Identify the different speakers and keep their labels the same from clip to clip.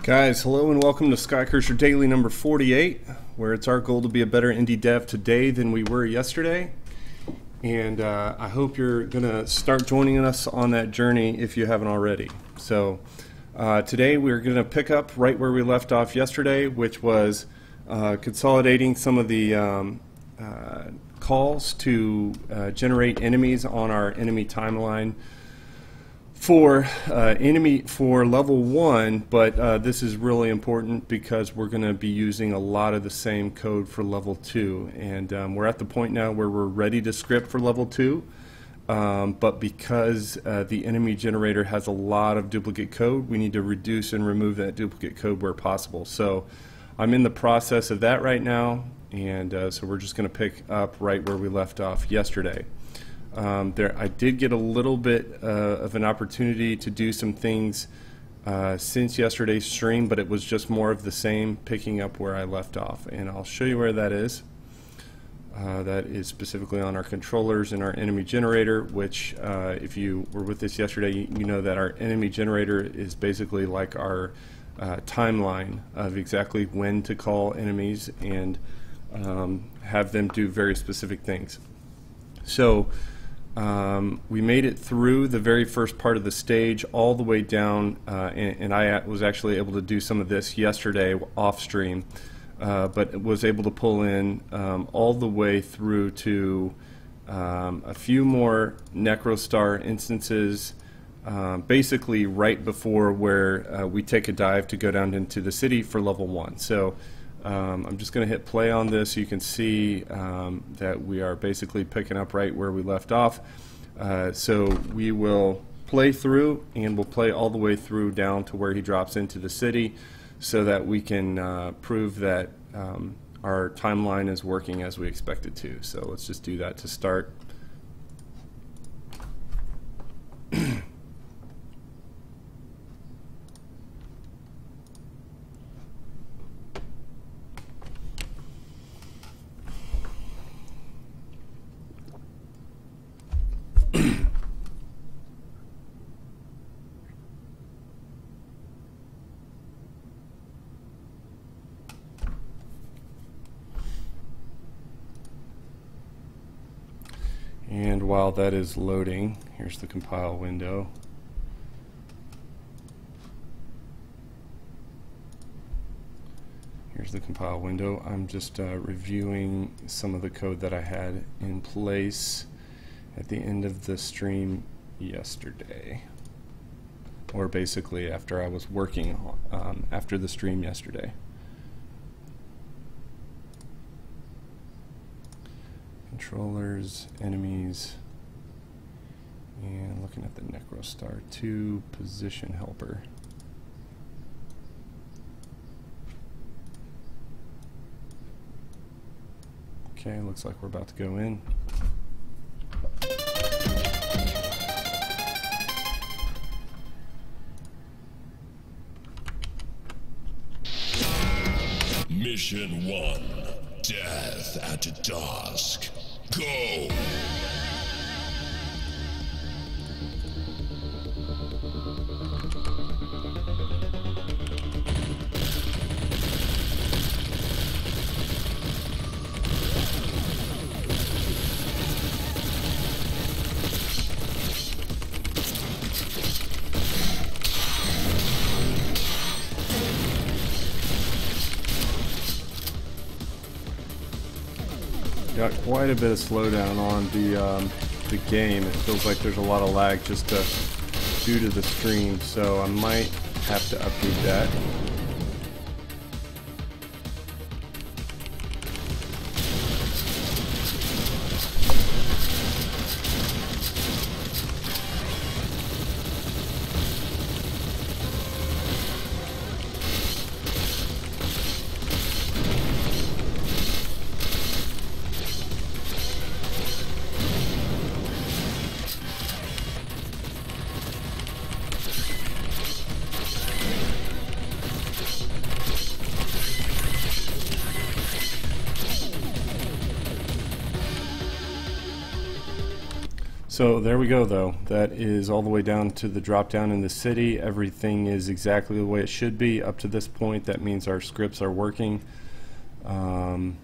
Speaker 1: Guys, hello and welcome to Skycurser Daily number 48, where it's our goal to be a better indie dev today than we were yesterday. And I hope you're going to start joining us on that journey if you haven't already. So today we're going to pick up right where we left off yesterday, which was consolidating some of the calls to generate enemies on our enemy timeline for level 1, but this is really important because we're going to be using a lot of the same code for level 2, and we're at the point now where we're ready to script for level 2, but because the enemy generator has a lot of duplicate code, we need to reduce and remove that duplicate code where possible. So I'm in the process of that right now, and so we're just going to pick up right where we left off yesterday. I did get a little bit of an opportunity to do some things since yesterday's stream, but it was just more of the same, picking up where I left off. And I'll show you where that is. That is specifically on our controllers and our enemy generator, which if you were with us yesterday, you know that our enemy generator is basically like our timeline of exactly when to call enemies and have them do very specific things. So we made it through the very first part of the stage all the way down, and I was actually able to do some of this yesterday off stream, but was able to pull in all the way through to a few more Necrostar instances, basically right before where we take a dive to go down into the city for level 1. So I'm just going to hit play on this so you can see that we are basically picking up right where we left off. So we will play through, and we'll play all the way through down to where he drops into the city so that we can prove that our timeline is working as we expect it to. So let's just do that to start. And while that is loading, here's the compile window. Here's the compile window. I'm just reviewing some of the code that I had in place at the end of the stream yesterday, or basically after I was working after the stream yesterday. Controllers, enemies, and looking at the Necrostar 2 position helper. Okay, looks like we're about to go in.
Speaker 2: Mission 1, Death at Dusk. Go!
Speaker 1: Got quite a bit of slowdown on the game. It feels like there's a lot of lag just due to the stream, so I might have to update that. So there we go, though. That is all the way down to the drop down in the city. Everything is exactly the way it should be up to this point. That means our scripts are working. And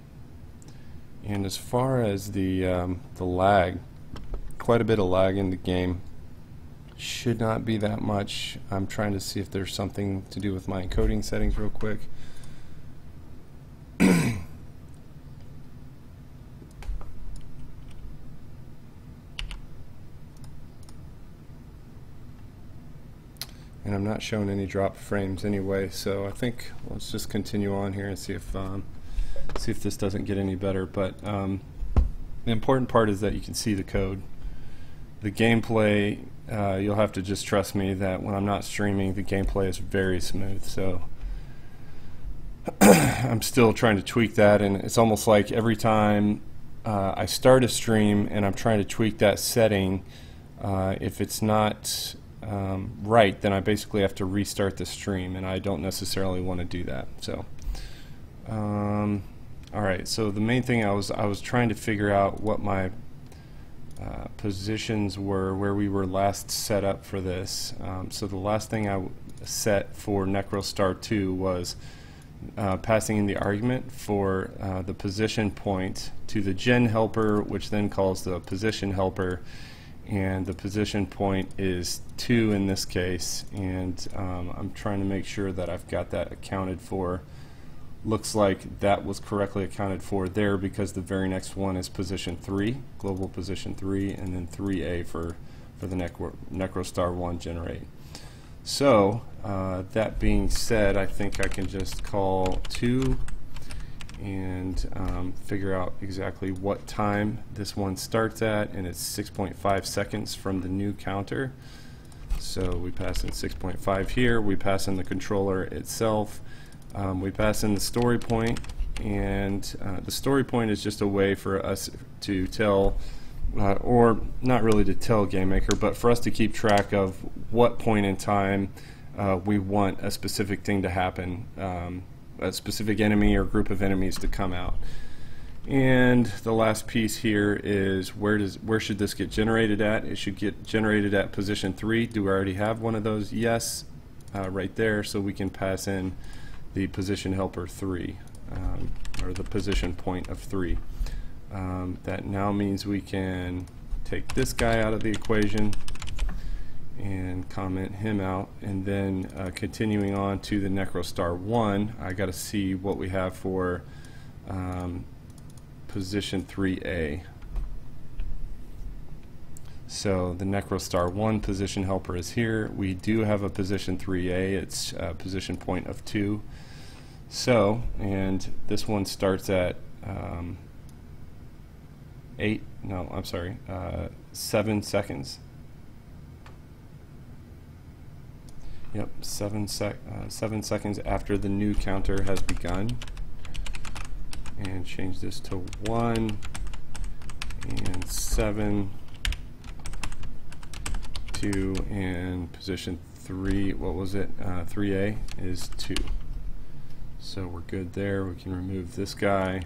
Speaker 1: as far as the lag, quite a bit of lag in the game. Should not be that much. I'm trying to see if there's something to do with my encoding settings real quick. And I'm not showing any drop frames anyway, so I think let's just continue on here and see if this doesn't get any better. But the important part is that you can see the code. The gameplay, you'll have to just trust me that when I'm not streaming, the gameplay is very smooth. So I'm still trying to tweak that, and it's almost like every time I start a stream and I'm trying to tweak that setting, if it's not right, then I basically have to restart the stream, and I don't necessarily want to do that. So alright, so the main thing I was trying to figure out what my positions were, where we were last set up for this. So the last thing I set for Necrostar 2 was passing in the argument for the position point to the gen helper, which then calls the position helper, and the position point is 2 in this case, and I'm trying to make sure that I've got that accounted for. Looks like that was correctly accounted for there, because the very next one is position 3, global position 3, and then 3A for the Necrostar 1 generate. So that being said, I think I can just call 2 and figure out exactly what time this one starts at, and it's 6.5 seconds from the new counter. So we pass in 6.5 here, we pass in the controller itself, we pass in the story point, and the story point is just a way for us to tell, or not really to tell GameMaker, but for us to keep track of what point in time we want a specific thing to happen, a specific enemy or group of enemies to come out. And the last piece here is where should this get generated at? It should get generated at position 3. Do we already have one of those? Yes, right there. So we can pass in the position helper 3, or the position point of 3. That now means we can take this guy out of the equation and comment him out, and then continuing on to the Necrostar 1, I got to see what we have for position 3A. So the Necrostar 1 position helper is here. We do have a position 3A, it's position point of 2. So, and this one starts at 7 seconds. Yep, 7 seconds after the new counter has begun. And change this to 1 and 7, 2, and position 3, what was it? 3A is 2. So we're good there. We can remove this guy.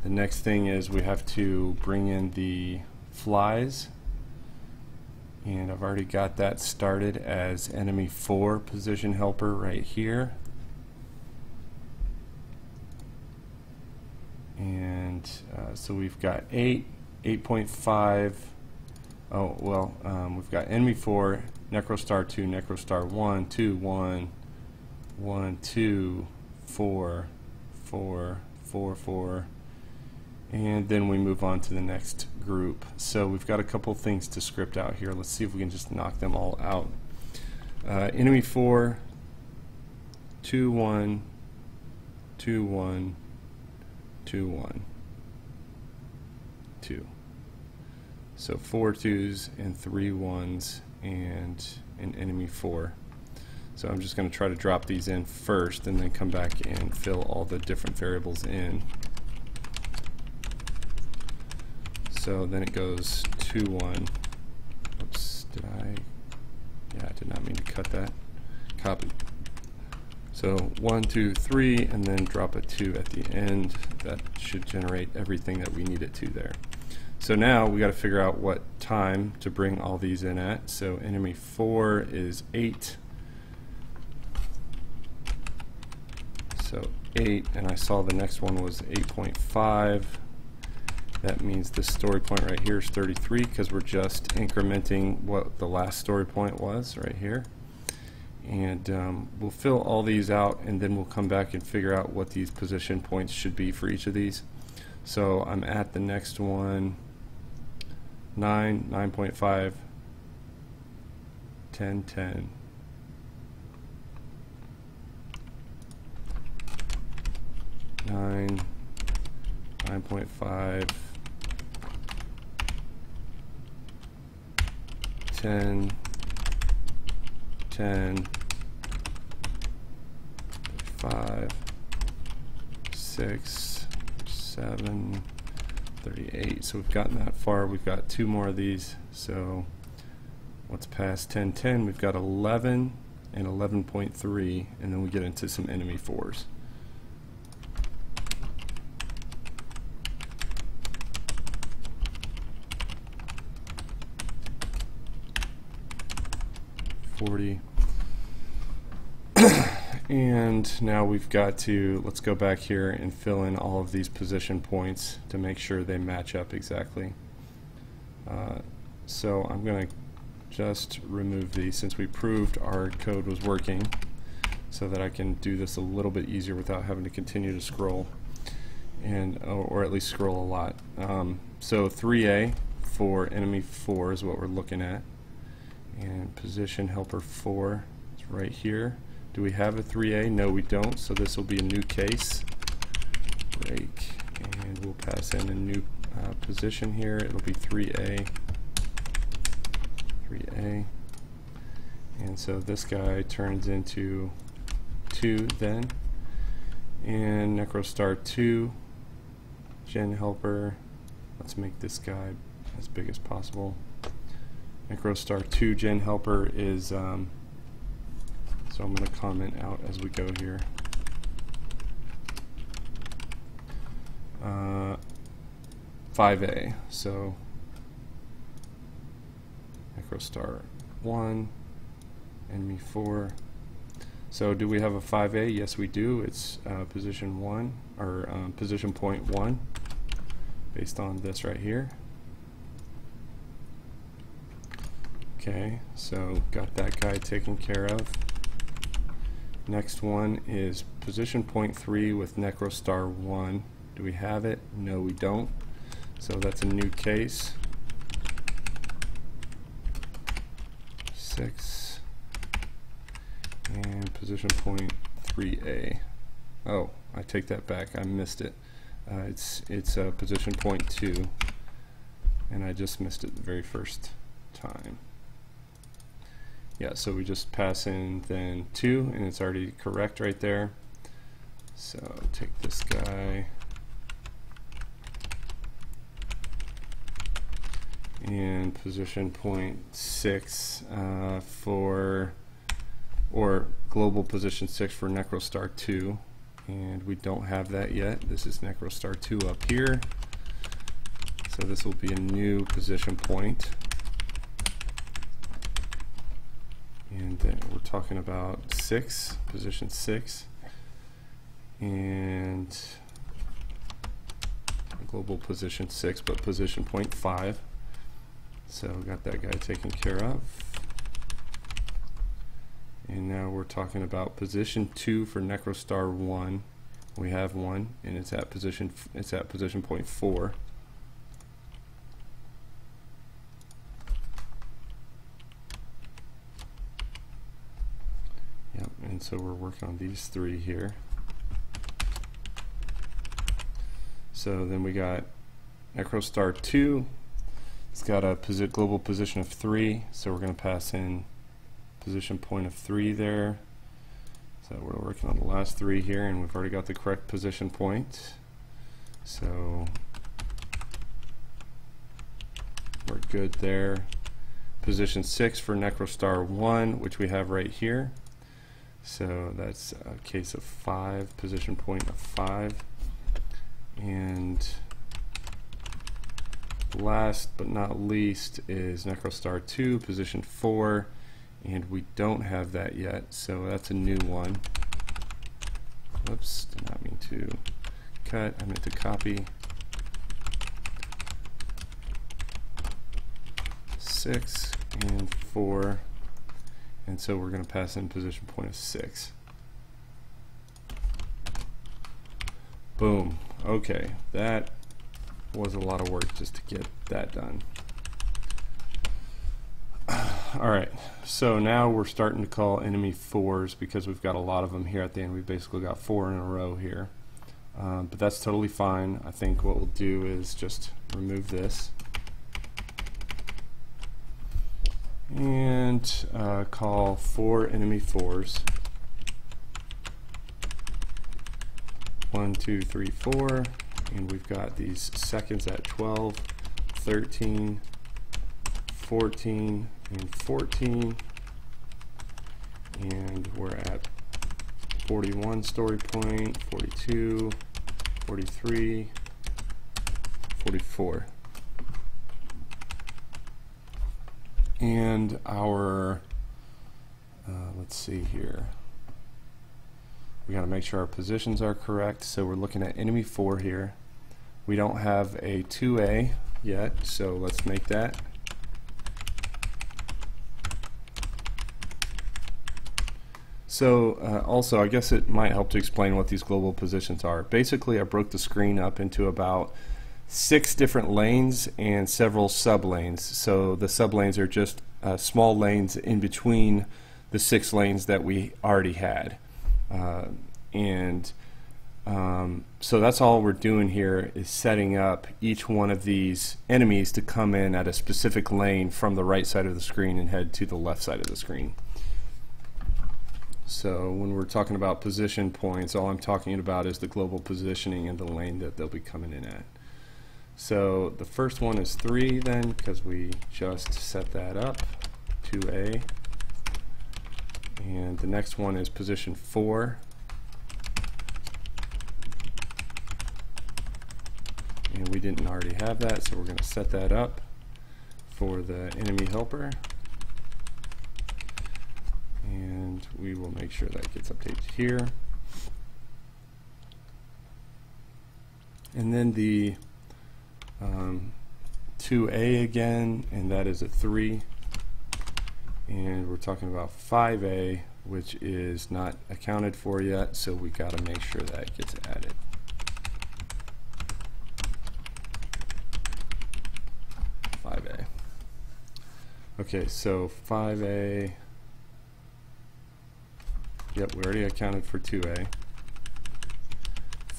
Speaker 1: The next thing is we have to bring in the flies, and I've already got that started as enemy 4 position helper right here. And so we've got 8, 8.5. Oh well, we've got enemy 4, Necrostar 2, Necrostar 1, 2, 1, 1, 2, 4, 4, 4, 4, and then we move on to the next group. So we've got a couple things to script out here. Let's see if we can just knock them all out. Enemy 4, 2, 1, 2, 1, 2, 1, 2. So 4 2s and 3 1s and an enemy 4. So I'm just going to try to drop these in first and then come back and fill all the different variables in. So then it goes 2 1. Oops, did I? Yeah, I did not mean to cut that. Copy. So 1 2 3, and then drop a 2 at the end. That should generate everything that we need it to there. So now we got to figure out what time to bring all these in at. So enemy 4 is 8. So 8, and I saw the next one was 8.5. That means the story point right here is 33 because we're just incrementing what the last story point was right here. And we'll fill all these out, and then we'll come back and figure out what these position points should be for each of these. So I'm at the next one, 9, 9.5, 10, 10. 9, 9.5, 10, 10, 5, 6, 7, 38. So we've gotten that far. We've got 2 more of these. So what's past 10, 10? We've got 11 and 11.3, and then we get into some enemy 4s. And now we've got to, let's go back here and fill in all of these position points to make sure they match up exactly. So I'm going to just remove these since we proved our code was working, so that I can do this a little bit easier without having to continue to scroll, and or at least scroll a lot. So 3A for enemy 4 is what we're looking at, and position helper 4 is right here. Do we have a 3A? No, we don't, so this will be a new case. Break, and we'll pass in a new position here. It'll be 3A. 3A. And so this guy turns into 2 then. And Necrostar 2, Gen Helper. Let's make this guy as big as possible. Necrostar 2 Gen Helper is so I'm going to comment out as we go here. 5A. So Necrostar 1, enemy 4. So do we have a 5A? Yes, we do. It's position 1, or position point 1, based on this right here. Okay, so got that guy taken care of. Next one is position point 3 with Necrostar 1. Do we have it? No, we don't. So that's a new case. 6. And position point 3A. Oh, I take that back. I missed it. It's position point 2, and I just missed it the very first time. Yeah, so we just pass in then 2, and it's already correct right there. So take this guy and position point 6 for, or global position 6 for Necrostar 2, and we don't have that yet. This is Necrostar 2 up here, so this will be a new position point. And then we're talking about 6, position 6, and global position 6, but position point 5. So got that guy taken care of. And now we're talking about position 2 for Necrostar 1. We have 1, and it's at position point 4. Yep, and so we're working on these 3 here. So then we got Necrostar 2. It's got a global position of 3, so we're going to pass in position point of 3 there. So we're working on the last 3 here, and we've already got the correct position point. So we're good there. Position 6 for Necrostar 1, which we have right here. So that's a case of 5, position point of 5. And last but not least is Necrostar 2, position 4, and we don't have that yet, so that's a new one. Whoops, did not mean to cut, I meant to copy. 6 and 4, and so we're going to pass in position point of 6. Boom. Okay, that was a lot of work just to get that done. Alright, so now we're starting to call enemy 4s because we've got a lot of them here at the end. We've basically got 4 in a row here. But that's totally fine. I think what we'll do is just remove this and call 4 enemy 4s. 1, 2, 3, 4, and we've got these seconds at 12, 13, 14, and 14, and we're at 41 story point, 42, 43, 44. And our, let's see here. We got to make sure our positions are correct, so we're looking at enemy 4 here. We don't have a 2A yet, so let's make that. So also, I guess it might help to explain what these global positions are. Basically, I broke the screen up into about 6 different lanes and several sub-lanes. So the sub-lanes are just small lanes in between the 6 lanes that we already had. So that's all we're doing here is setting up each one of these enemies to come in at a specific lane from the right side of the screen and head to the left side of the screen. So when we're talking about position points, all I'm talking about is the global positioning and the lane that they'll be coming in at. So the first one is 3 then, because we just set that up, 2A. And the next one is position 4. And we didn't already have that, so we're going to set that up for the enemy helper. And we will make sure that gets updated here. And then the 2A again, and that is a 3. And we're talking about 5A, which is not accounted for yet, so we got to make sure that gets added. Okay, so 5A, yep, we already accounted for 2A.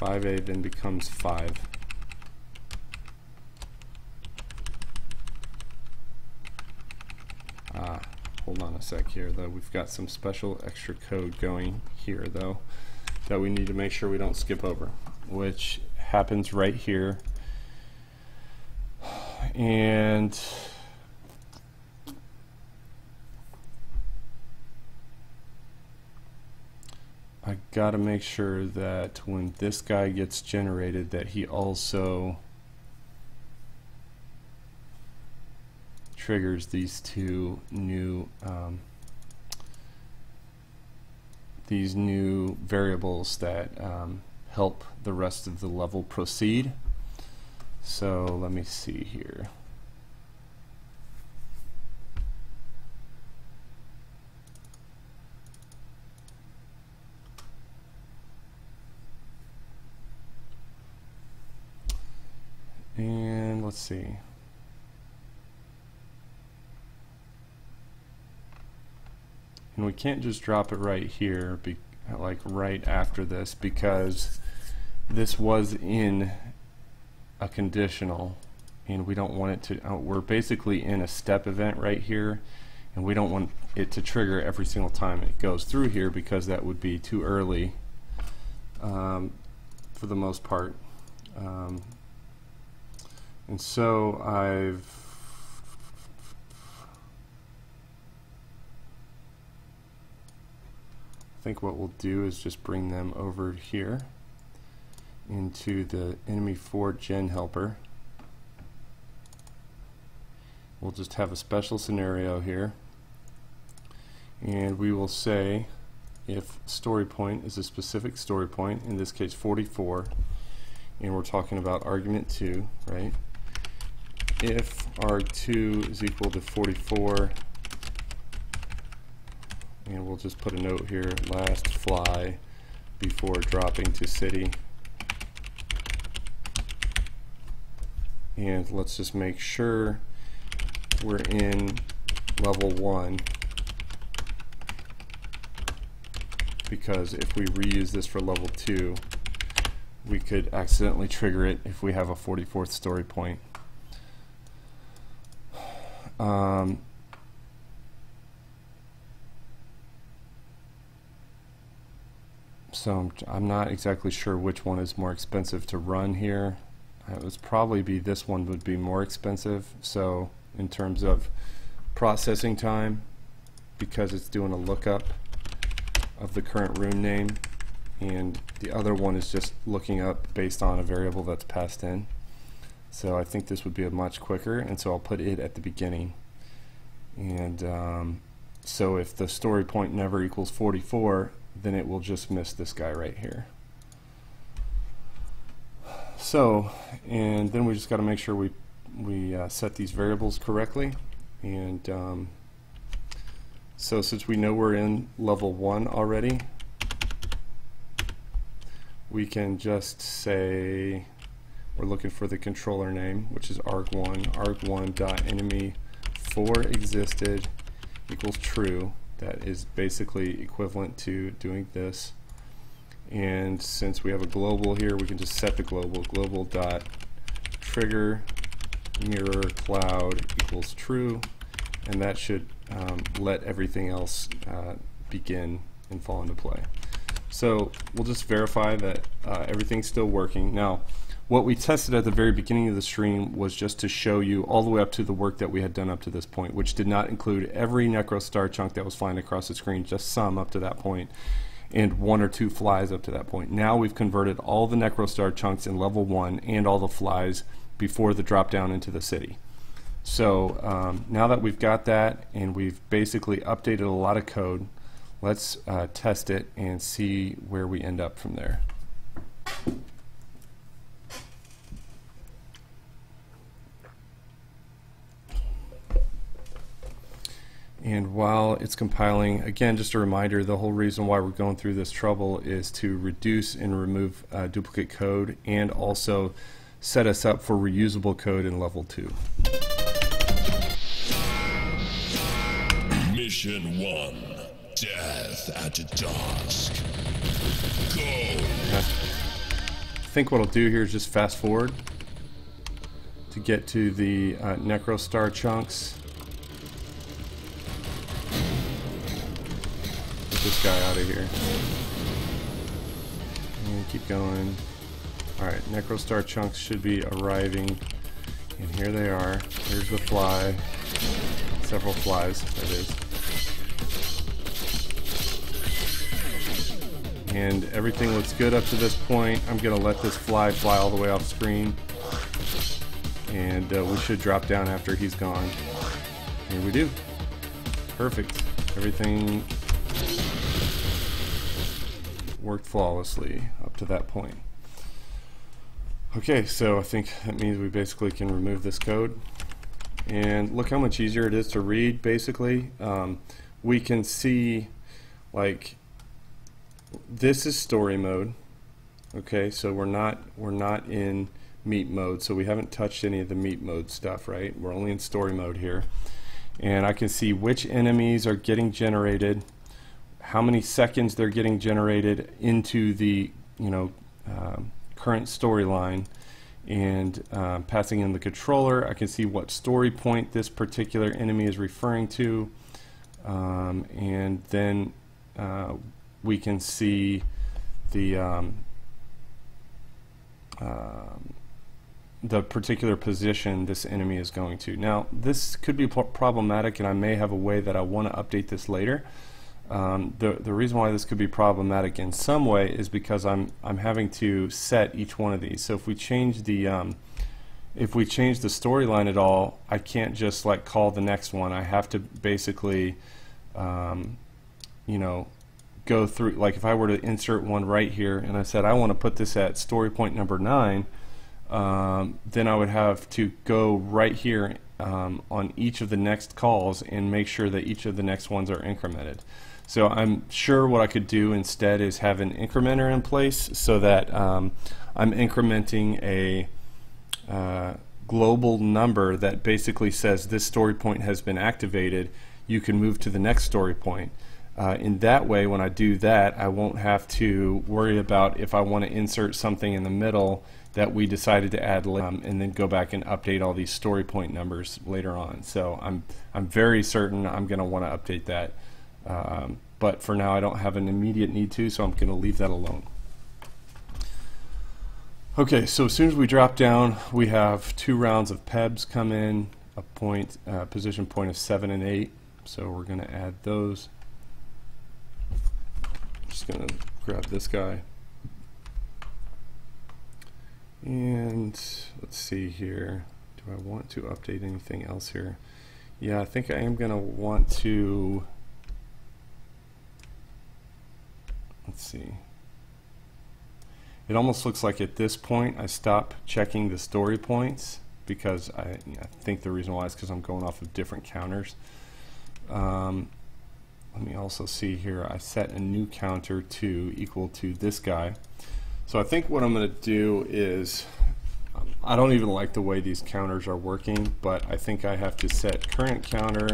Speaker 1: 5A then becomes 5. Hold on a sec here, though. We've got some special extra code going here, though, that we need to make sure we don't skip over, which happens right here. And I gotta make sure that when this guy gets generated that he also triggers these two new variables that help the rest of the level proceed. So let me see here. And let's see. And we can't just drop it right here, like right after this, because this was in a conditional and we don't want it to, we're basically in a step event right here, and we don't want it to trigger every single time it goes through here because that would be too early for the most part. And so I think what we'll do is just bring them over here into the enemy 4 gen helper. we'll just have a special scenario here, and we will say if story point is a specific story point, in this case 44, and we're talking about argument 2, right? If arg2 is equal to 44, and we'll just put a note here, last fly before dropping to city. And let's just make sure we're in level 1, because if we reuse this for level 2, we could accidentally trigger it if we have a 44th story point. So I'm not exactly sure which one is more expensive to run here. It would probably be this one would be more expensive, so in terms of processing time, because it's doing a lookup of the current room name, and the other one is just looking up based on a variable that's passed in. So I think this would be a much quicker, and so I'll put it at the beginning. And so if the story point never equals 44, then it will just miss this guy right here. So, and then we just got to make sure we set these variables correctly. And so since we know we're in level 1 already, we can just say we're looking for the controller name, which is arg1, arg1.enemy for existed equals true. That is basically equivalent to doing this. And since we have a global here, we can just set the global dot trigger mirror cloud equals true, and that should let everything else begin and fall into play. So we'll just verify that everything's still working. Now, what we tested at the very beginning of the stream was just to show you all the way up to the work that we had done up to this point, which did not include every Necro Star chunk that was flying across the screen, just some up to that point, and 1 or 2 flies up to that point. Now we've converted all the Necro Star chunks in level 1 and all the flies before the drop down into the city. So now that we've got that and we've basically updated a lot of code, let's test it and see where we end up from there. And while it's compiling, again, just a reminder, the whole reason why we're going through this trouble is to reduce and remove duplicate code, and also set us up for reusable code in level 2.
Speaker 2: Mission 1, death at dusk. Go!
Speaker 1: I think what I'll do here is just fast forward to get to the Necro Star chunks. This guy out of here. And keep going. Alright, Necro Star chunks should be arriving. And here they are. Here's the fly. Several flies, that is. And everything looks good up to this point. I'm going to let this fly all the way off screen. And we should drop down after he's gone. Here we do. Perfect. Everything worked flawlessly up to that point. Okay, so I think that means we basically can remove this code. And look how much easier it is to read, basically. We can see, like, this is story mode. Okay, so we're not in meat mode, so we haven't touched any of the meat mode stuff, right? We're only in story mode here. And I can see which enemies are getting generated, how many seconds they're getting generated into the current storyline, and passing in the controller. I can see what story point this particular enemy is referring to, and then we can see the particular position this enemy is going to. Now, this could be problematic, and I may have a way that I want to update this later. The reason why this could be problematic in some way is because I'm having to set each one of these. So if we change the if we change the storyline at all, I can't just like call the next one. I have to basically, you know, go through, like if I were to insert one right here and I said I want to put this at story point number 9, then I would have to go right here on each of the next calls and make sure that each of the next ones are incremented. So I'm sure what I could do instead is have an incrementer in place so that I'm incrementing a global number that basically says this story point has been activated. You can move to the next story point. In that way, when I do that, I won't have to worry about if I want to insert something in the middle that we decided to add and then go back and update all these story point numbers later on. So I'm very certain I'm going to want to update that. But for now, I don't have an immediate need to, so I'm going to leave that alone. Okay, so as soon as we drop down, we have 2 rounds of PEBs come in, a point, position point of 7 and 8. So we're going to add those. Just going to grab this guy. And let's see here. Do I want to update anything else here? Yeah, I think I am going to want to. Let's see. It almost looks like at this point I stop checking the story points because I think the reason why is because I'm going off of different counters. Let me also see here, I set a new counter to equal to this guy. So I think what I'm going to do is, I don't even like the way these counters are working, but I think I have to set current counter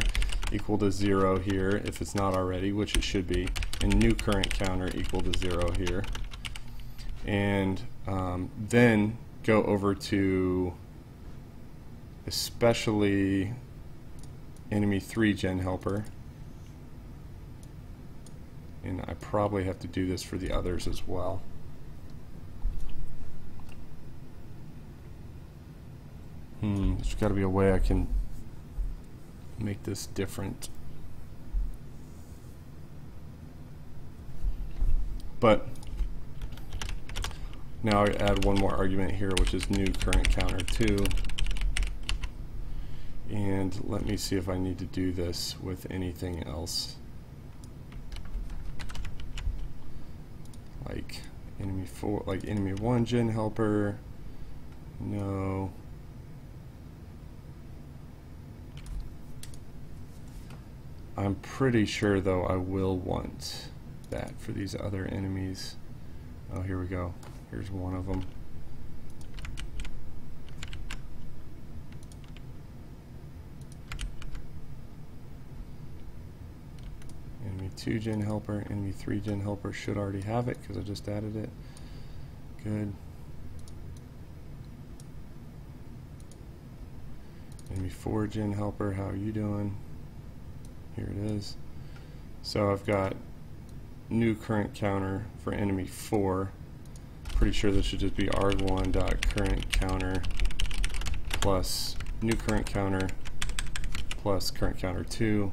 Speaker 1: equal to 0 here if it's not already, which it should be, and new current counter equal to 0 here. And then go over to especially enemy 3 gen helper. And I probably have to do this for the others as well. There's got to be a way I can make this different. But now I add one more argument here, which is new current counter 2. And let me see if I need to do this with anything else. Like enemy 4, like enemy 1 gen helper. No. I'm pretty sure though I will want that for these other enemies. Oh, here we go. Here's one of them. Enemy 2 gen helper, enemy 3 gen helper should already have it because I just added it. Good. Enemy 4 gen helper, how are you doing? Here it is. So I've got new current counter for enemy 4. Pretty sure this should just be arg1.current counter plus new current counter plus current counter 2.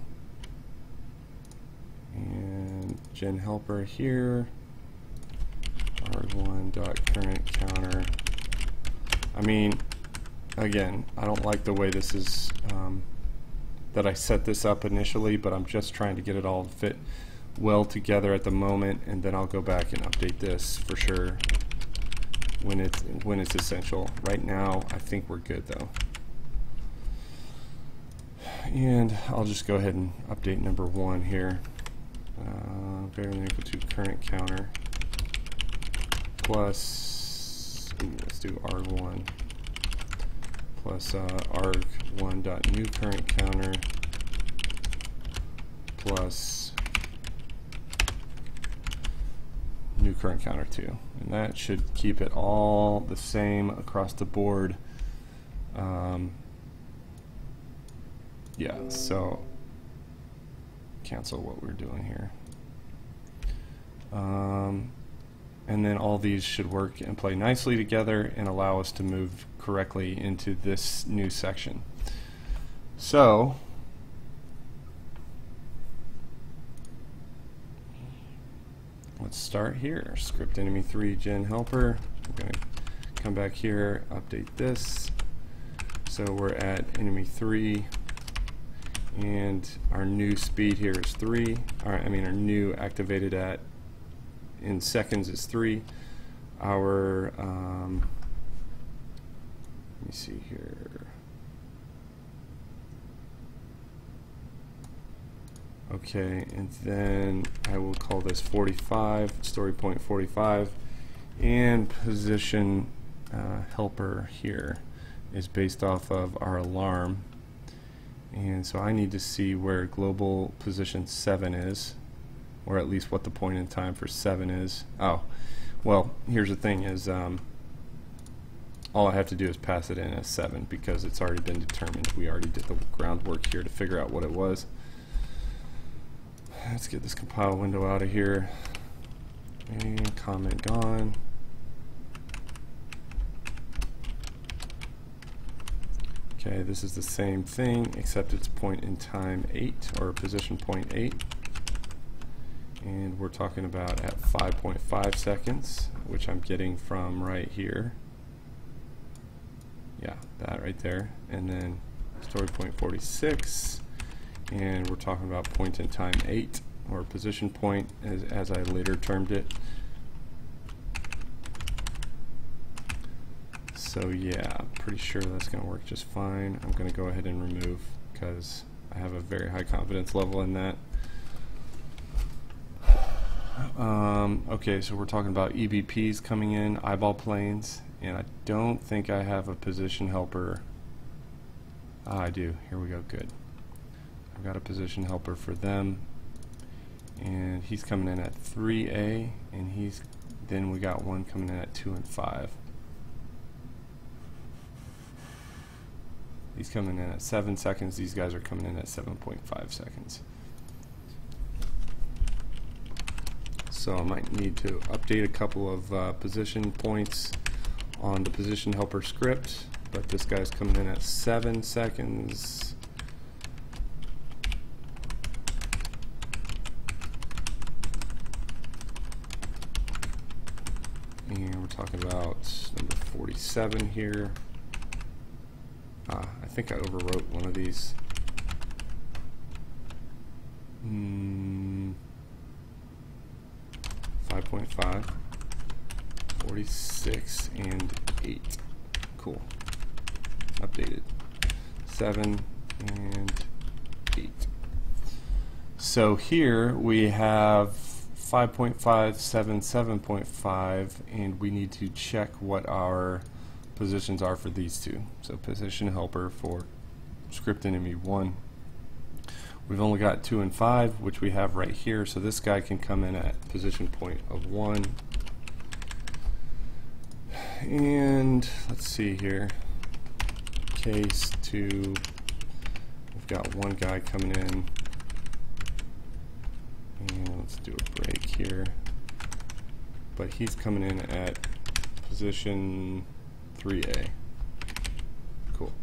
Speaker 1: And gen helper here, arg1.current counter. I mean, again, I don't like the way this is that I set this up initially, but I'm just trying to get it all to fit well together at the moment, and then I'll go back and update this for sure when it's essential. Right now, I think we're good though. And I'll just go ahead and update number 1 here. Greater than or equal to current counter plus, let's do arg1 plus arg1.new current counter plus new current counter 2, and that should keep it all the same across the board. Yeah, so cancel what we're doing here. And then all these should work and play nicely together and allow us to move correctly into this new section. So let's start here. Script enemy 3 gen helper. I'm going to come back here, update this. So we're at enemy 3, and our new speed here is 3. Our new activated at in seconds is 3. Our let me see here. Okay, and then I will call this 45, story point 45, and position helper here is based off of our alarm. And so I need to see where global position 7 is, or at least what the point in time for 7 is. Oh, well, here's the thing is all I have to do is pass it in as 7 because it's already been determined. We already did the groundwork here to figure out what it was. Let's get this compile window out of here, and comment gone. Okay, this is the same thing except it's point in time 8, or position point 8, and we're talking about at 5.5 seconds, which I'm getting from right here. Yeah, that right there. And then story point 46, and we're talking about point in time 8, or position point as I later termed it. So yeah, I'm pretty sure that's going to work just fine. I'm going to go ahead and remove because I have a very high confidence level in that. Okay, so we're talking about EBPs coming in, eyeball planes, and I don't think I have a position helper. Ah, I do. Here we go. Good. I've got a position helper for them, and he's coming in at 3A, and then we got one coming in at 2 and 5. He's coming in at 7 seconds. These guys are coming in at 7.5 seconds. So I might need to update a couple of position points on the position helper script, but this guy's coming in at 7 seconds. And we're talking about number 47 here. I think I overwrote one of these. 5.5, 46, and 8. Cool. Updated. 7 and 8. So here we have 5.5, 7, 7.5, and we need to check what our positions are for these two. So position helper for script enemy 1. We've only got 2 and 5, which we have right here, so this guy can come in at position point of 1. And let's see here. Case 2, we've got one guy coming in. And let's do a break here. But he's coming in at position 3A. Cool.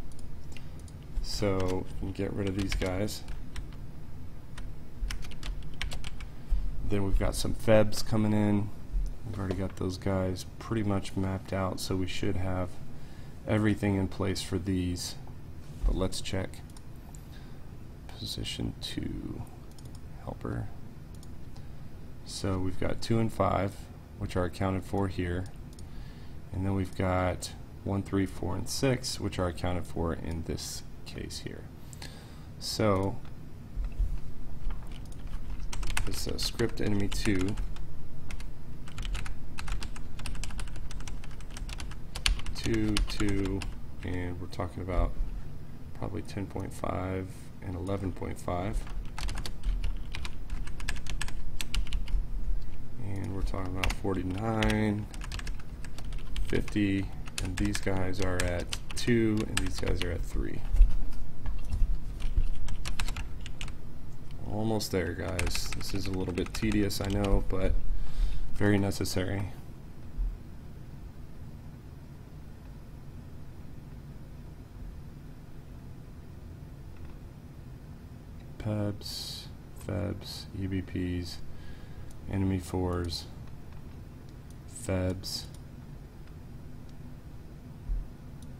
Speaker 1: So we can get rid of these guys. Then we've got some Febs coming in. We've already got those guys pretty much mapped out, so we should have everything in place for these. But let's check. Position 2 helper. So we've got 2 and 5, which are accounted for here. And then we've got 1, 3, 4, and 6, which are accounted for in this case here. So this script enemy 2, 2, 2, and we're talking about probably 10.5 and 11.5. And we're talking about 49, 50, and these guys are at 2, and these guys are at 3. Almost there, guys. This is a little bit tedious, I know, but very necessary. Pebs, Febs, EBPs, enemy 4s, Febs,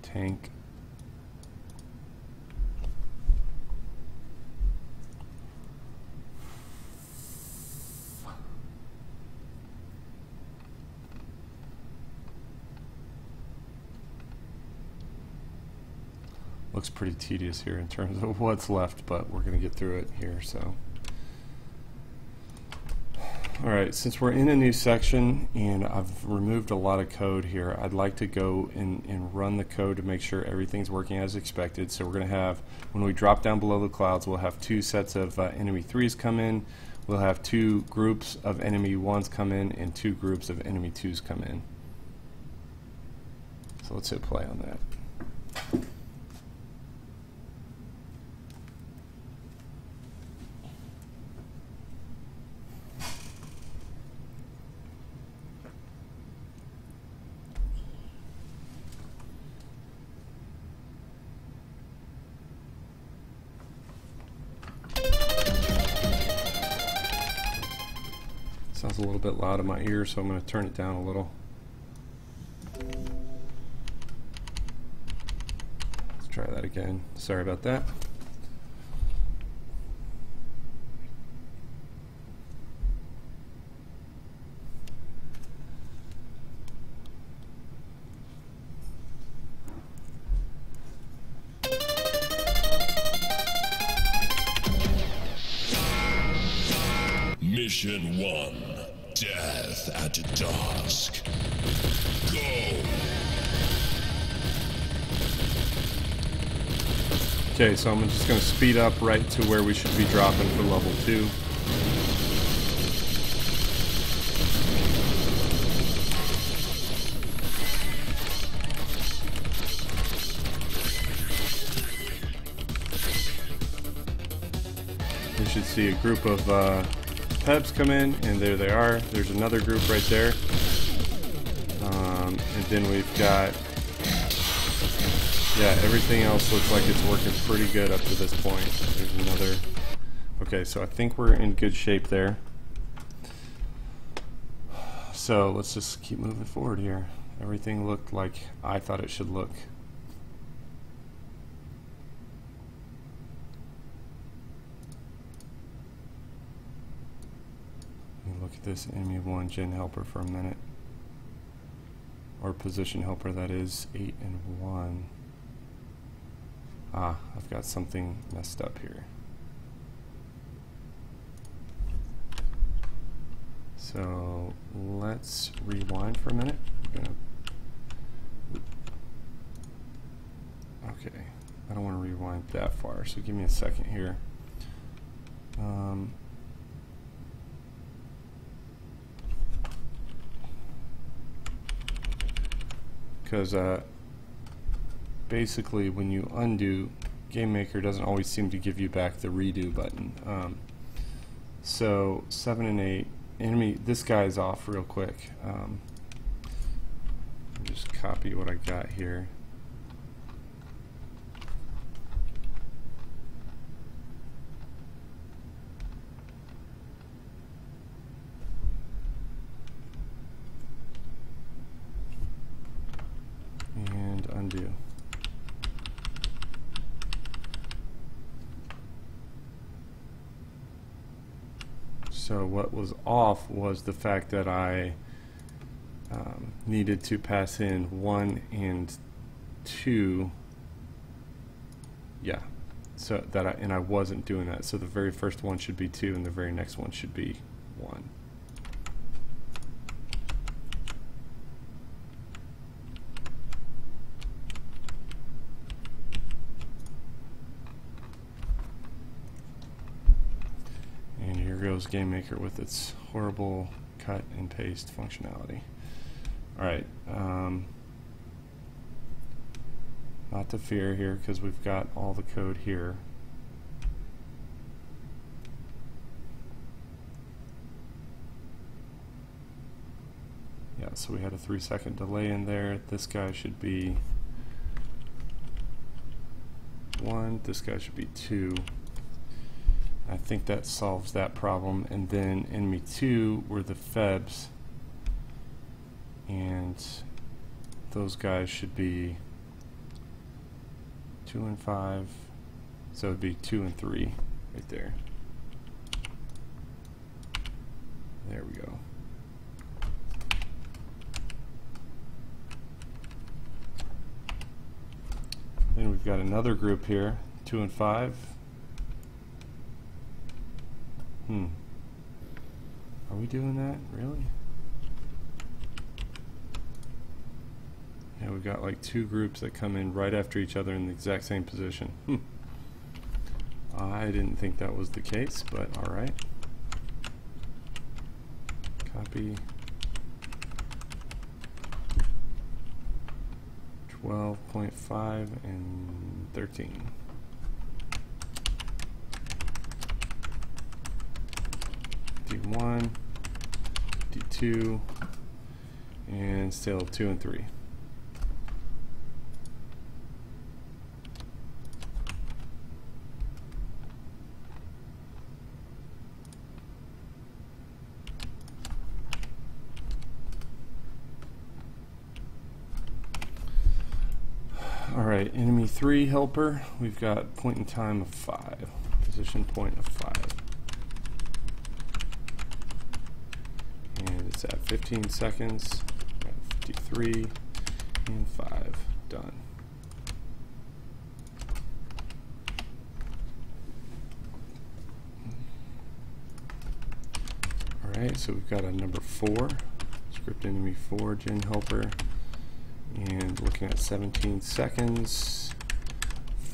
Speaker 1: tank, Looks pretty tedious here in terms of what's left, but we're going to get through it here. So, all right, since we're in a new section and I've removed a lot of code here, I'd like to go and run the code to make sure everything's working as expected. So we're going to have, when we drop down below the clouds, we'll have two sets of enemy 3s come in. We'll have two groups of enemy 1s come in and two groups of enemy 2s come in. So let's hit play on that. Sounds a little bit loud in my ear, so I'm going to turn it down a little. Let's try that again. Sorry about that.
Speaker 2: Mission 1. Death at dusk. Go!
Speaker 1: Okay, so I'm just going to speed up right to where we should be dropping for level 2. We should see a group of Pebs come in, and there they are. There's another group right there. And then we've got, yeah, everything else looks like it's working pretty good up to this point. There's another. Okay, so I think we're in good shape there. So let's just keep moving forward here. Everything looked like I thought it should look. Look at this enemy 1 gen helper for a minute, or position helper, that is 8 and 1. Ah, I've got something messed up here. So let's rewind for a minute. Okay, I don't want to rewind that far, so give me a second here. Because basically when you undo, GameMaker doesn't always seem to give you back the redo button. So 7 and 8, enemy, this guy's off real quick. Just copy what I got here. And undo. So what was off was the fact that I needed to pass in 1 and 2. Yeah, so that I wasn't doing that. So the very first one should be 2 and the very next one should be 1. Goes GameMaker with its horrible cut and paste functionality. Alright, not to fear here because we've got all the code here. Yeah, so we had a 3-second delay in there. This guy should be 1, this guy should be 2. I think that solves that problem. And then enemy 2 were the Febs, and those guys should be 2 and 5, so it would be 2 and 3 right there. There we go. Then we've we've got another group here, 2 and 5. Are we doing that? Really? Yeah, we've got like 2 groups that come in right after each other in the exact same position. I didn't think that was the case, but alright. Copy. 12.5 and 13. D1, D2, and still 2 and 3. Alright, enemy 3 helper, we've got point in time of 5, position point of 5. And it's at 15 seconds, 53, and 5, done. Alright, so we've got a number 4, script enemy 4, gen helper. And looking at 17 seconds,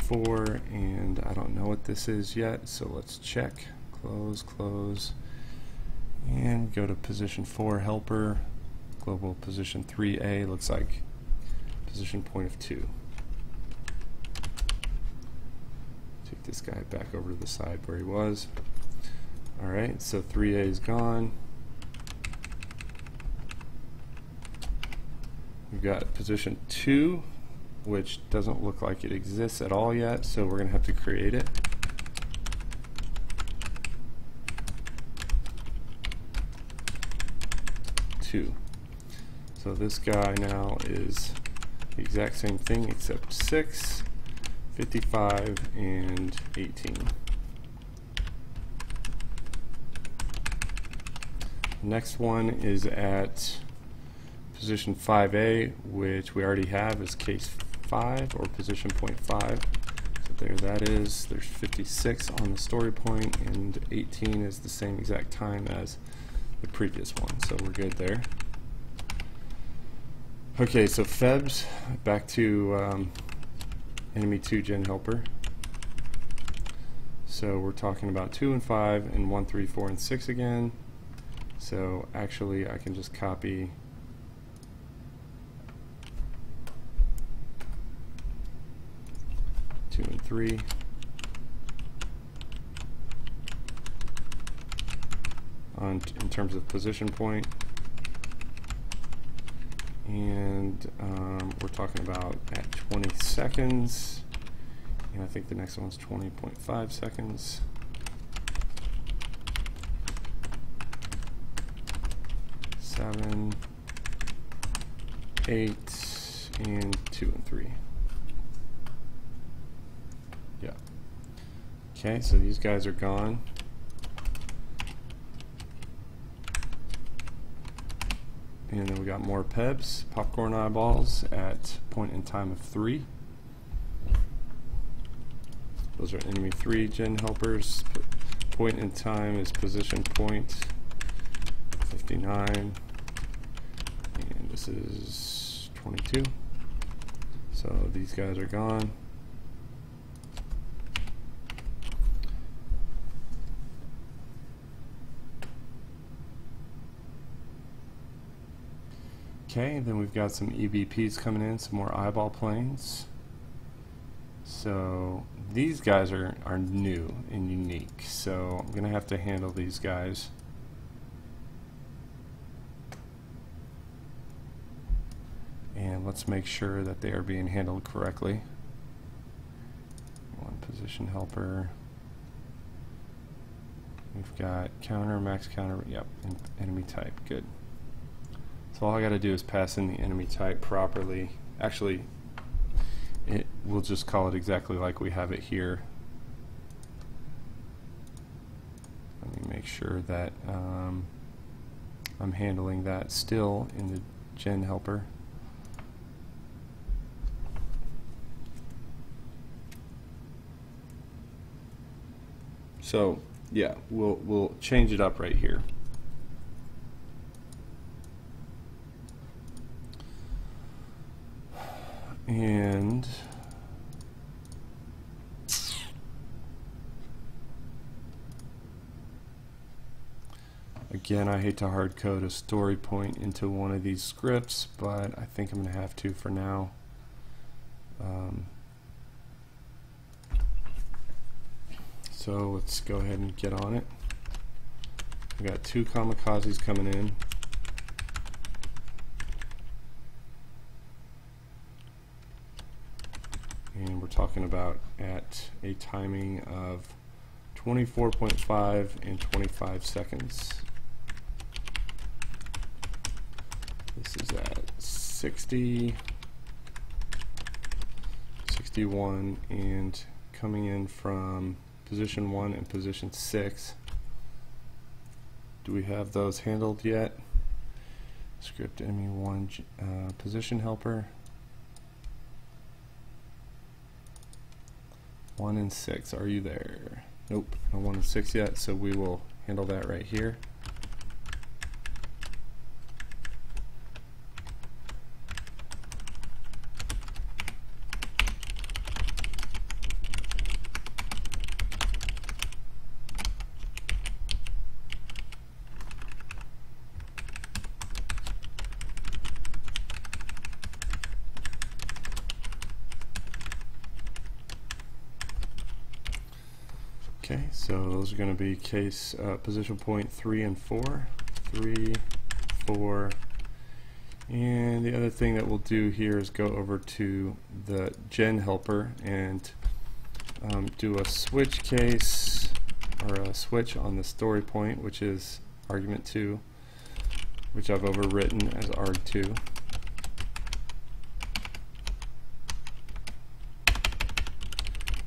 Speaker 1: 4, and I don't know what this is yet, so let's check. Close, close, and go to position 4 helper, global position 3A, looks like position point of 2. Take this guy back over to the side where he was. Alright, so 3A is gone. We've got position 2, which doesn't look like it exists at all yet, so we're going to have to create it. So this guy now is the exact same thing except 6, 55, and 18. Next one is at position 5A, which we already have as case 5 or position point 5. So there that is. There's 56 on the story point, and 18 is the same exact time as the previous one. So we're good there. Okay, so Febs, back to enemy 2 gen helper. So we're talking about 2 and 5 and 1, 3, 4, and 6 again. So actually I can just copy 2 and 3. In terms of position point. And we're talking about at 20 seconds. And I think the next one's 20.5 seconds. 7, 8, and 2 and 3. Yeah. Okay, so these guys are gone. And then we got more Pebs, popcorn eyeballs at point in time of 3. Those are enemy 3 gen helpers. Point in time is position point 59. And this is 22. So these guys are gone. Okay, then we've got some EBPs coming in, some more eyeball planes. So these guys are new and unique, so I'm going to have to handle these guys. And let's make sure that they are being handled correctly. One position helper. We've got counter, max counter, yep, and enemy type, good. So all I got to do is pass in the enemy type properly. Actually, we'll just call it exactly like we have it here. Let me make sure that I'm handling that still in the gen helper. So yeah, we'll change it up right here. And again, I hate to hard code a story point into one of these scripts, but I think I'm going to have to for now. So let's go ahead and get on it. We got 2 kamikazes coming in. And we're talking about at a timing of 24.5 and 25 seconds. This is at 60, 61, and coming in from position 1 and position 6. Do we have those handled yet? Script enemy 1 position helper. 1 and 6, are you there? Nope, no 1 and 6 yet, so we will handle that right here. Okay, so those are going to be case position point 3 and 4. 3, 4. And the other thing that we'll do here is go over to the gen helper and do a switch case, or a switch on the story point, which is argument 2, which I've overwritten as arg2.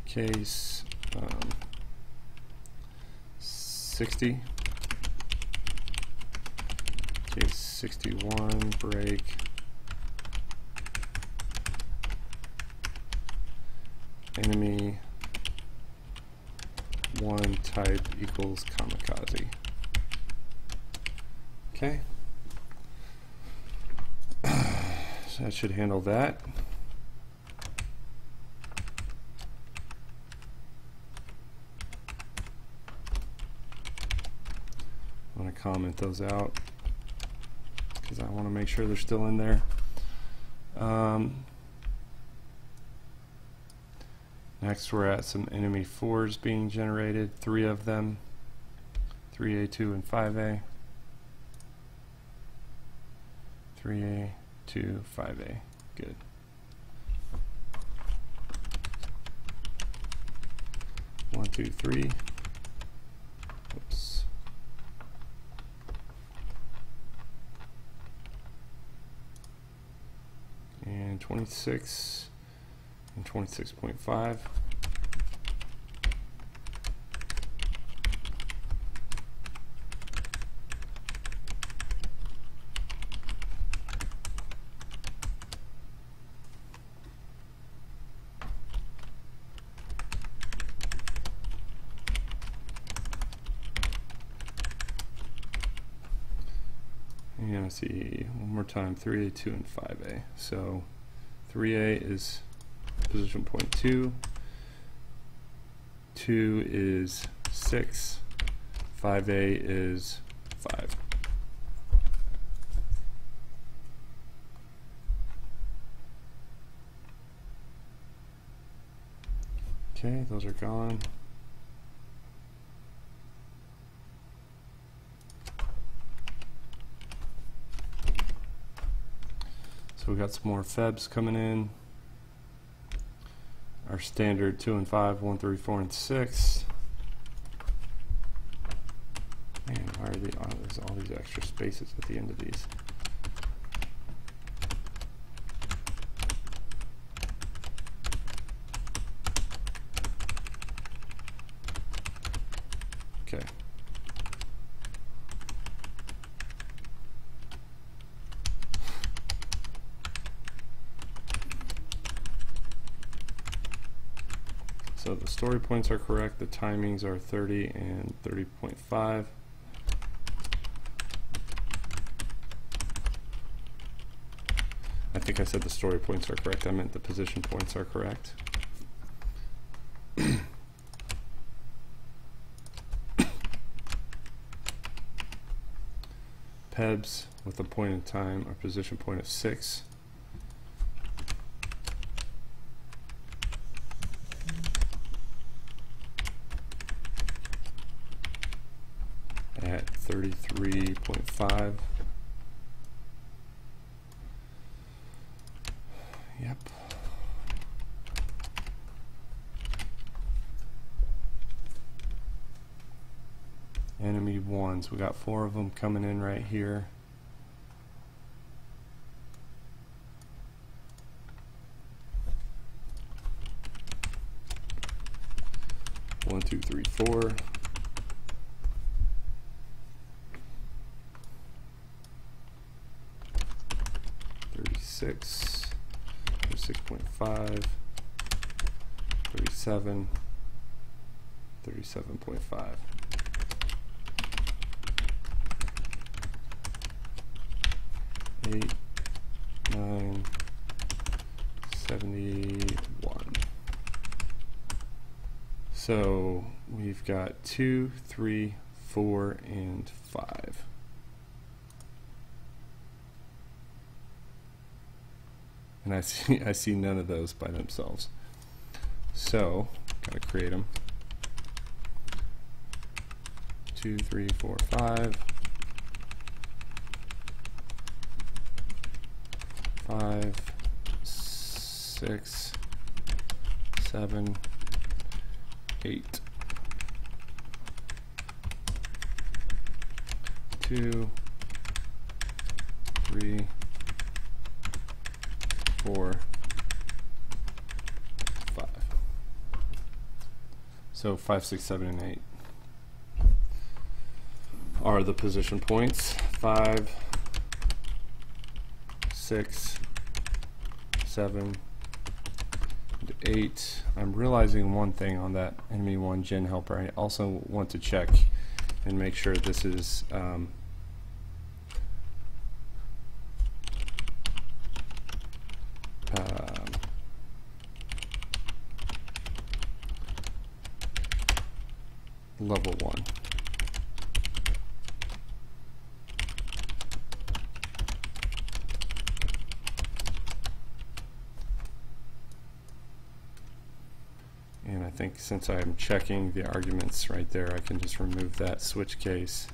Speaker 1: Case 60, case 61, break, enemy 1 type equals kamikaze. Okay, so that should handle that. I'm going to comment those out because I want to make sure they're still in there. Next, we're at some enemy 4s being generated, 3 of them, 3A, 2, and 5A. 3A, 2, 5A. Good. One, two, three. Oops. And 26 and 26.5. And let's see, one more time, 3A, 2, and 5A. So 3A is position point 2, 2 is 6, 5A is 5. Okay, those are gone. So we got some more febs coming in. Our standard 2 and 5, 1, 3, 4, and 6. Man, why are there's all these extra spaces at the end of these? Okay. So the story points are correct. The timings are 30 and 30.5. I think I said the story points are correct. I meant the position points are correct. Pebs with a point in time, a position point of 6. At 33.5. Yep. Enemy ones. We got 4 of them coming in right here. One, two, three, 4. 36, 36.5, 37, 37.5. 8, 9, 71. So we've got 2, 3, 4, and 5. And I see none of those by themselves. So gotta create them. 2, 3, 4, 5. 5, 6, 7, 8. 2, 3, 4, 5. So 5, 6, 7, and 8 are the position points. 5, 6, 7, and 8. I'm realizing one thing on that enemy 1 gen helper. I also want to check and make sure this is level 1. And I think since I'm checking the arguments right there, I can just remove that switch case.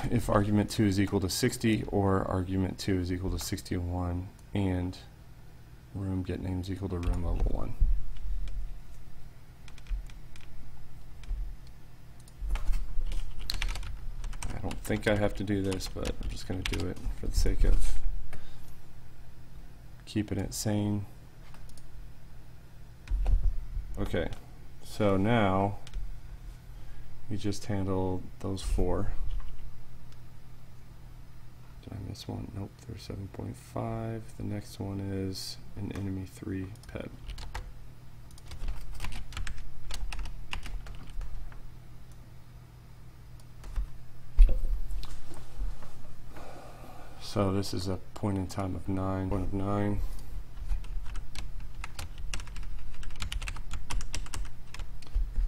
Speaker 1: If argument 2 is equal to 60 or argument 2 is equal to 61 and room get name is equal to room level 1. I don't think I have to do this, but I'm just going to do it for the sake of keeping it sane. Okay, so now we just handled those 4. Did I miss one? Nope, there's 7.5. The next one is an enemy 3 pet. So this is a point in time of 9. Point of 9.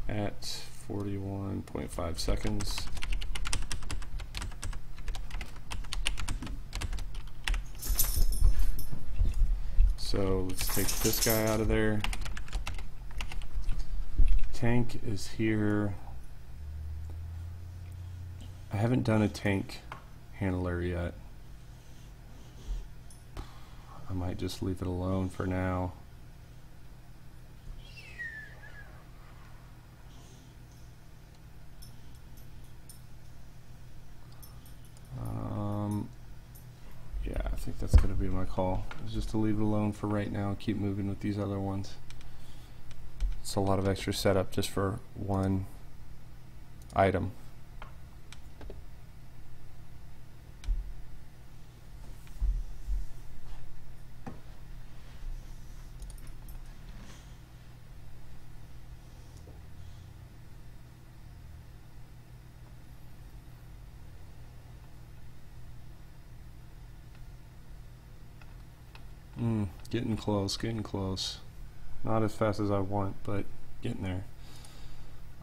Speaker 1: At 41.5 seconds. So let's take this guy out of there. Tank is here. I haven't done a tank handler yet. I might just leave it alone for now. Yeah, I think that's going to be my call. Is just to leave it alone for right now and keep moving with these other ones. It's a lot of extra setup just for one item. Getting close, getting close. Not as fast as I want, but getting there.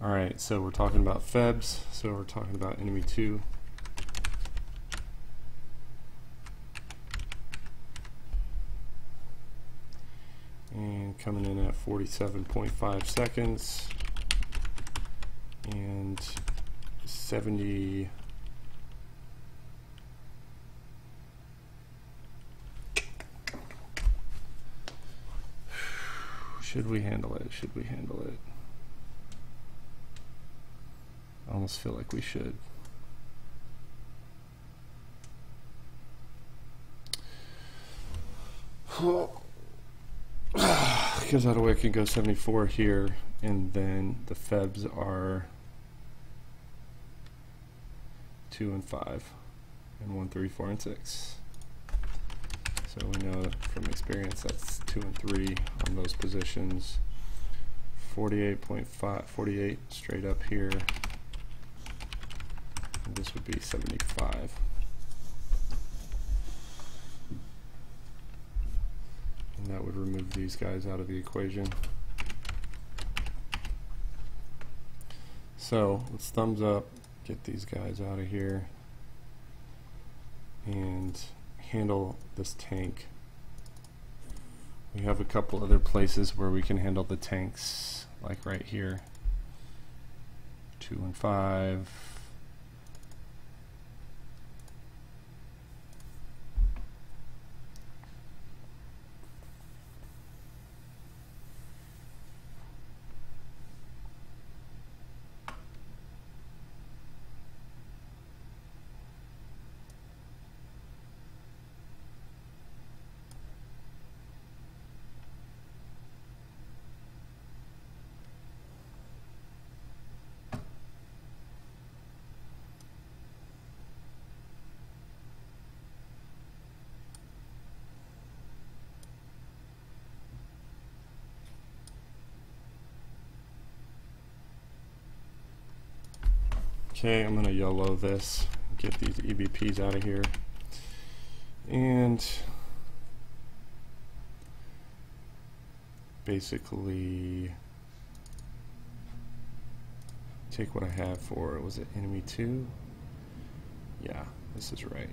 Speaker 1: Alright, so we're talking about Febs, so we're talking about enemy 2. And coming in at 47.5 seconds. And 70. Should we handle it? Should we handle it? I almost feel like we should. Because that way I can go 74 here, and then the Febs are 2 and 5, and 1, 3, 4, and 6. So we know from experience that's 2 and 3 on those positions. 48.5, 48 straight up here. And this would be 75. And that would remove these guys out of the equation. So let's thumbs up, get these guys out of here, and handle this tank. We have a couple other places where we can handle the tanks, like right here. 2 and 5. Okay, I'm going to YOLO this, get these EBPs out of here, and basically take what I have for, was it enemy 2? Yeah, this is right.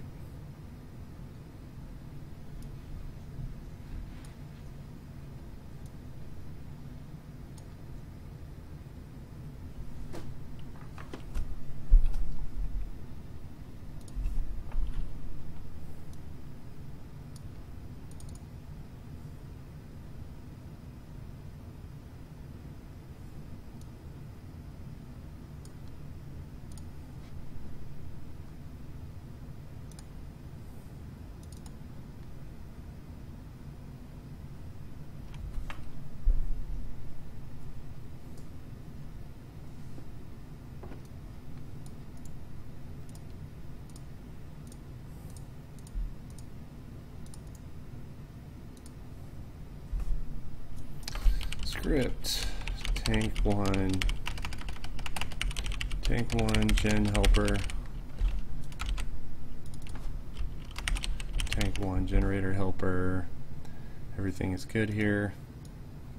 Speaker 1: Script tank 1 gen helper, tank 1 generator helper. Everything is good here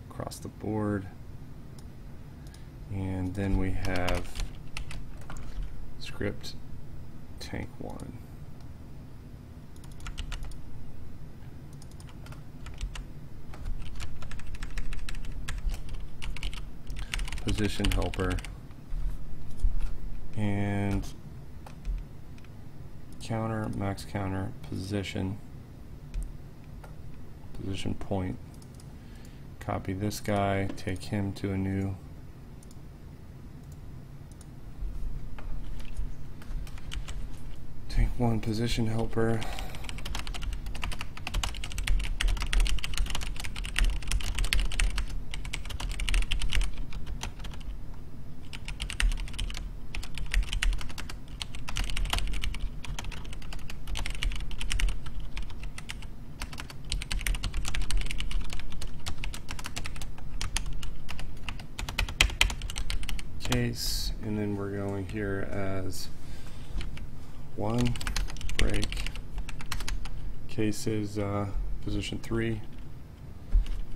Speaker 1: across the board. And then we have script tank 1. Position helper and counter, max counter, position point. Copy this guy, take him to a new tank 1 position helper. Case, and then we're going here as 1 break. Case is position 3.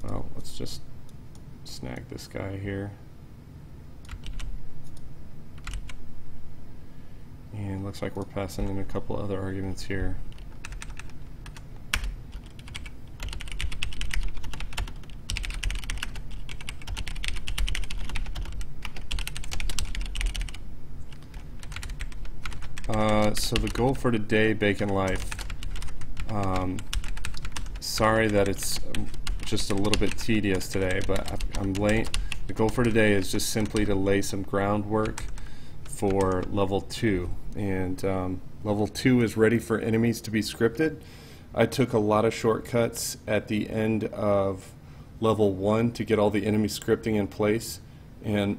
Speaker 1: Well, let's just snag this guy here. And looks like we're passing in a couple other arguments here. So the goal for today, Bacon Life, sorry that it's just a little bit tedious today, but I'm late. The goal for today is just simply to lay some groundwork for level 2, and level 2 is ready for enemies to be scripted. I took a lot of shortcuts at the end of level 1 to get all the enemy scripting in place, and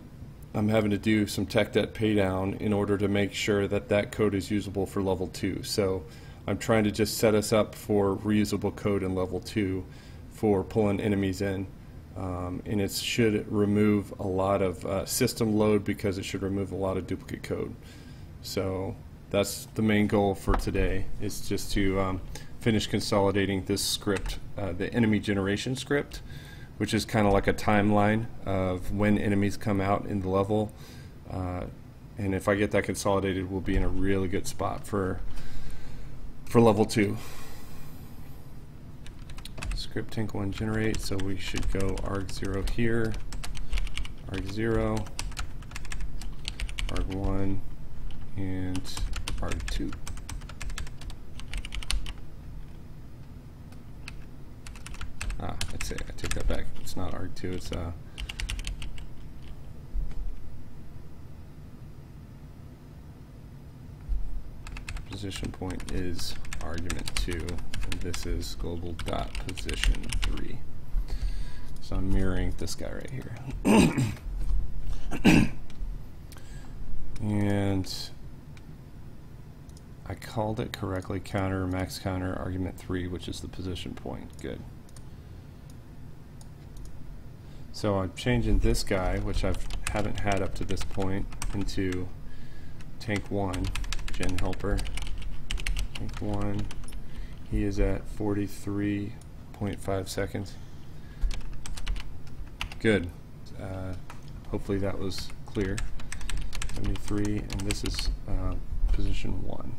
Speaker 1: I'm having to do some tech debt paydown in order to make sure that that code is usable for level 2. So I'm trying to just set us up for reusable code in level 2 for pulling enemies in. And it should remove a lot of system load, because it should remove a lot of duplicate code. So that's the main goal for today, is just to finish consolidating this script, the enemy generation script, which is kind of like a timeline of when enemies come out in the level. And if I get that consolidated, we'll be in a really good spot for level 2. Script tank 1 generate, so we should go arg0 here, arg0, arg1, and arg2. I'd say I take that back. It's not arg2, it's position point is argument 2, and this is global dot position 3. So I'm mirroring this guy right here. And I called it correctly, counter, max counter, argument 3, which is the position point. Good. So I'm changing this guy, which I haven't had up to this point, into tank 1, gen helper. Tank 1, he is at 43.5 seconds. Good. Hopefully that was clear. 73, and this is position 1,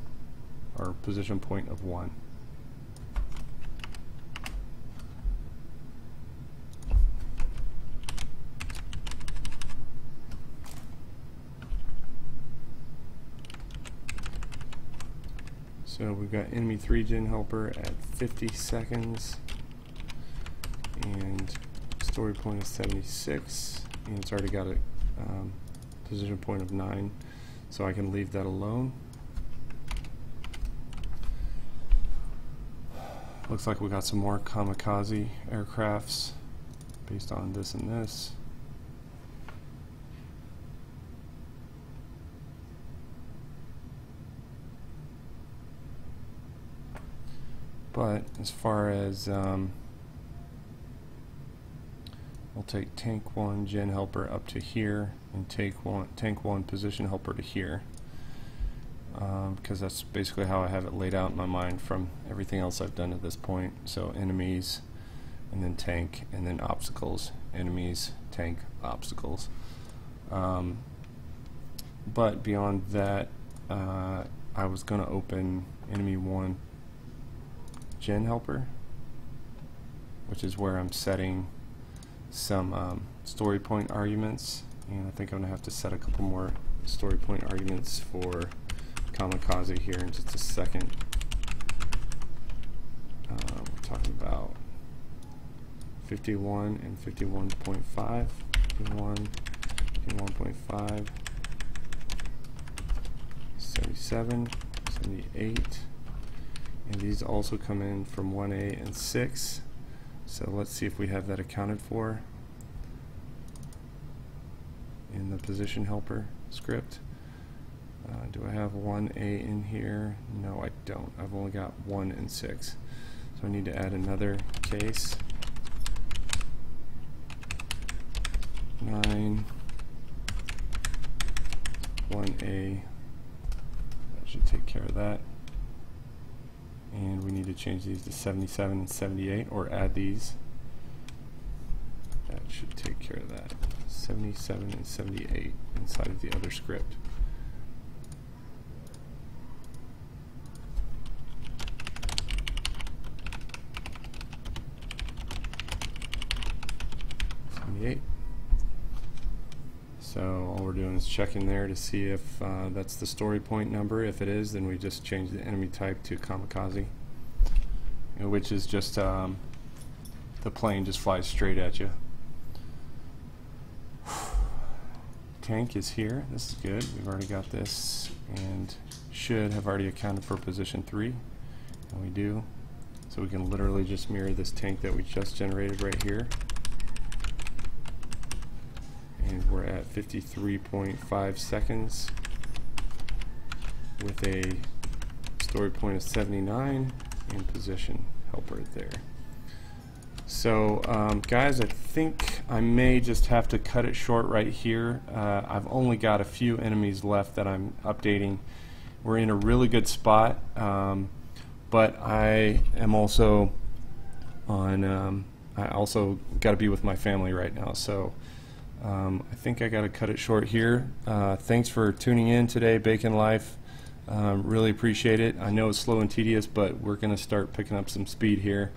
Speaker 1: or position point of 1. So we've got enemy 3 gen helper at 50 seconds, and story point is 76, and it's already got a position point of 9, so I can leave that alone. Looks like we got some more kamikaze aircrafts based on this and this. But as far as we'll take tank 1 gen helper up to here, and tank 1 position helper to here, because that's basically how I have it laid out in my mind from everything else I've done at this point. So enemies, and then tank, and then obstacles. Enemies, tank, obstacles. But beyond that, I was going to open enemy 1 gen helper, which is where I'm setting some story point arguments, and I think I'm going to have to set a couple more story point arguments for kamikaze here in just a second. We're talking about 51 and 51.5, 51, 51.5, 77, 78, and these also come in from 1A and 6. So let's see if we have that accounted for in the position helper script. Do I have 1A in here? No, I don't. I've only got 1 and 6. So I need to add another case. 9, 1A. That should take care of that. and we need to change these to 77 and 78, or add these. That should take care of that. 77 and 78 inside of the other script. So all we're doing is checking there to see if that's the story point number. If it is, then we just change the enemy type to kamikaze, which is just the plane just flies straight at you. Tank is here. This is good. We've already got this and should have already accounted for position 3, and we do. So we can literally just mirror this tank that we just generated right here. And we're at 53.5 seconds with a story point of 79 and position help right there. So guys, I think I may just have to cut it short right here. I've only got a few enemies left that I'm updating. We're in a really good spot, but I am also on I also got to be with my family right now, so I think I got to cut it short here. Thanks for tuning in today, Bacon Life. Really appreciate it. I know it's slow and tedious, but we're going to start picking up some speed here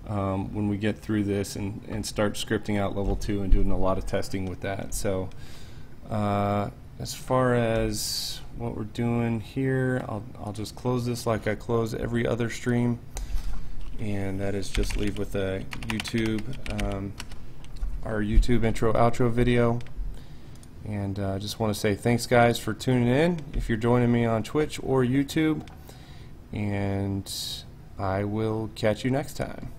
Speaker 1: when we get through this and start scripting out level 2 and doing a lot of testing with that. So as far as what we're doing here, I'll just close this like I close every other stream, and that is just leave with a YouTube our YouTube intro outro video. And I just want to say thanks guys for tuning in if you're joining me on Twitch or YouTube, and I will catch you next time.